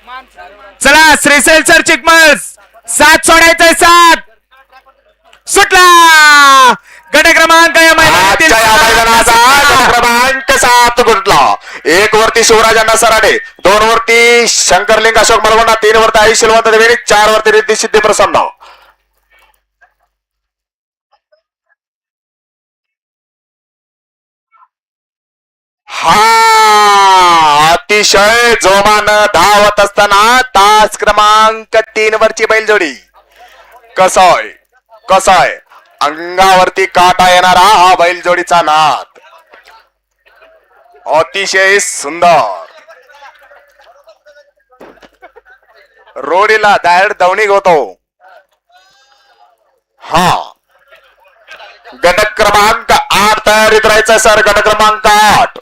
चला श्रीसेल सर चिकमस 7 सोडायचंय 7 सुटला गट क्रमांक या मैदानातील क्रमांक 7 गुंतला. 1 वरती शिवराजांना सराडे, 2 वरती शंकरलिंग अशोक मलगोंडा, 3 वरती आई शिलवंत देवेनी, 4 वरती रिद्धी सिद्धी प्रसन्न. हा अतिशय जोमानं धावत असताना तास क्रमांक 3 वरची बैलजोडी. कसाय अंगावरती काटा येणारा हा बैलजोडीचा नाद अतिशय सुंदर. रोडीला दायड दवणी होतो. हा गट क्रमांक 8 तयारीत राहायचं सर. गट क्रमांक 8